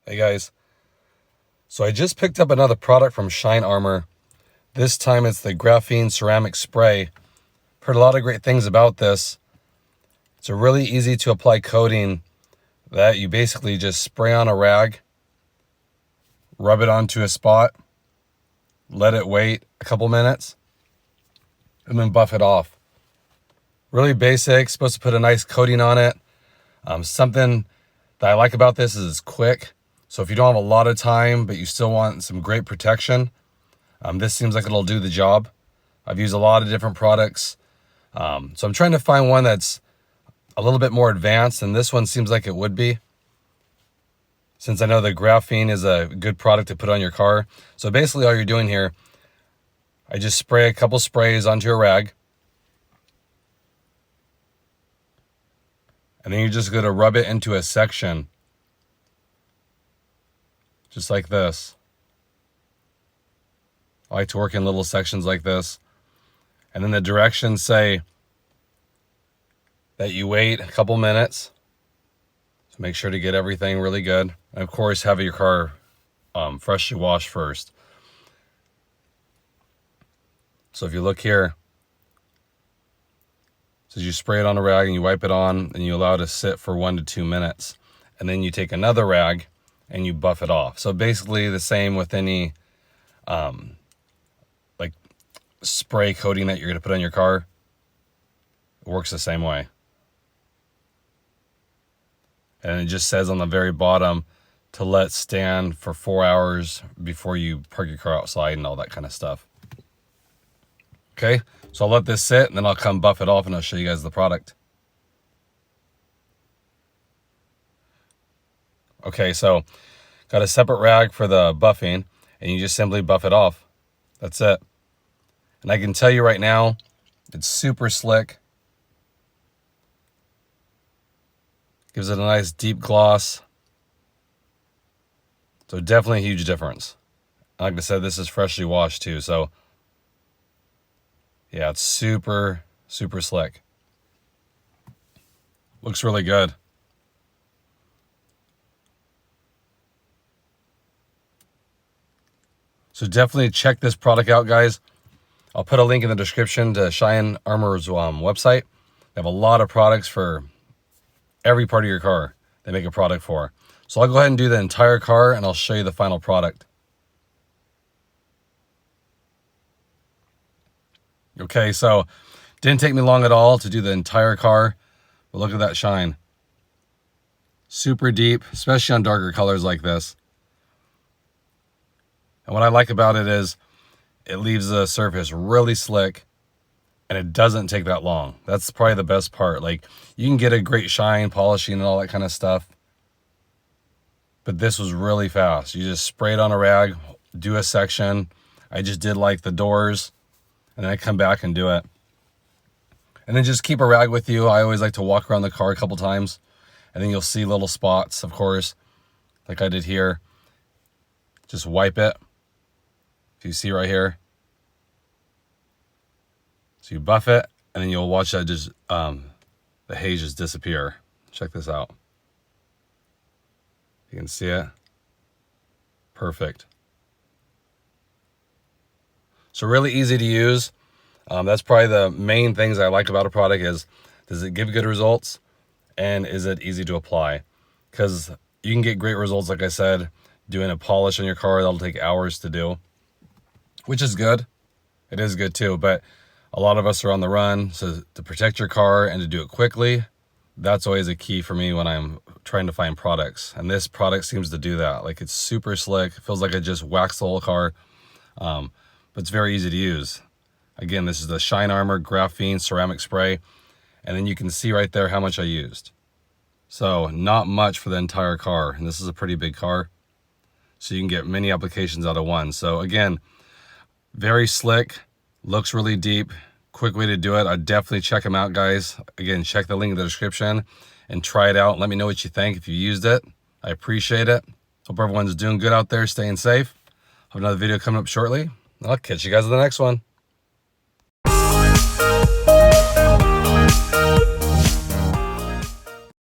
Hey guys, so I just picked up another product from Shine Armor. This time it's the graphene ceramic spray. Heard a lot of great things about this. It's a really easy to apply coating that you basically just spray on a rag, rub it onto a spot, let it wait a couple minutes, and then buff it off. Really basic, supposed to put a nice coating on it. Something that I like about this is it's quick. So if you don't have a lot of time, but you still want some great protection, this seems like it'll do the job. I've used a lot of different products. So I'm trying to find one that's a little bit more advanced, and this one seems like it would be, since I know the graphene is a good product to put on your car. So basically all you're doing here, I just spray a couple sprays onto a rag, and then you're just going to rub it into a section, just like this. I like to work in little sections like this. And then the directions say that you wait a couple minutes. So make sure to get everything really good. And of course, have your car freshly washed first. So if you look here, it says you spray it on a rag and you wipe it on and you allow it to sit for 1 to 2 minutes. And then you take another rag and you buff it off. So basically the same with any like spray coating that you're going to put on your car. It works the same way. And it just says on the very bottom to let stand for 4 hours before you park your car outside and all that kind of stuff. Okay, so I'll let this sit and then I'll come buff it off and I'll show you guys the product. Okay, so got a separate rag for the buffing, and you just simply buff it off. That's it. And I can tell you right now, it's super slick. Gives it a nice deep gloss. So definitely a huge difference. Like I said, this is freshly washed too, so yeah, it's super, super slick. Looks really good. So definitely check this product out, guys. I'll put a link in the description to Shine Armor's website. They have a lot of products for every part of your car they make a product for. So I'll go ahead and do the entire car and I'll show you the final product. Okay, so didn't take me long at all to do the entire car, but look at that shine. Super deep, especially on darker colors like this. And what I like about it is it leaves the surface really slick and it doesn't take that long. That's probably the best part. Like, you can get a great shine, polishing and all that kind of stuff, but this was really fast. You just spray it on a rag, do a section. I just did like the doors, and then I come back and do it. And then just keep a rag with you. I always like to walk around the car a couple times, and then you'll see little spots, of course, like I did here. Just wipe it. If you see right here. So you buff it, and then you'll watch that just the haze just disappear. Check this out. You can see it. Perfect. So really easy to use. That's probably the main things I like about a product is, does it give good results, and is it easy to apply? Because you can get great results, like I said, doing a polish on your car that'll take hours to do, which is good. It is good too, but a lot of us are on the run, so to protect your car and to do it quickly, that's always a key for me when I'm trying to find products. And this product seems to do that. Like, it's super slick. It feels like I just waxed the whole car, but it's very easy to use. Again, this is the Shine Armor Graphene Ceramic Spray, and then you can see right there how much I used. So not much for the entire car, and this is a pretty big car, so you can get many applications out of one. So again, very slick. Looks really deep. Quick way to do it. I'd definitely check them out, guys. Again, check the link in the description and try it out. Let me know what you think if you used it. I appreciate it. Hope everyone's doing good out there, staying safe. Have another video coming up shortly. I'll catch you guys in the next one.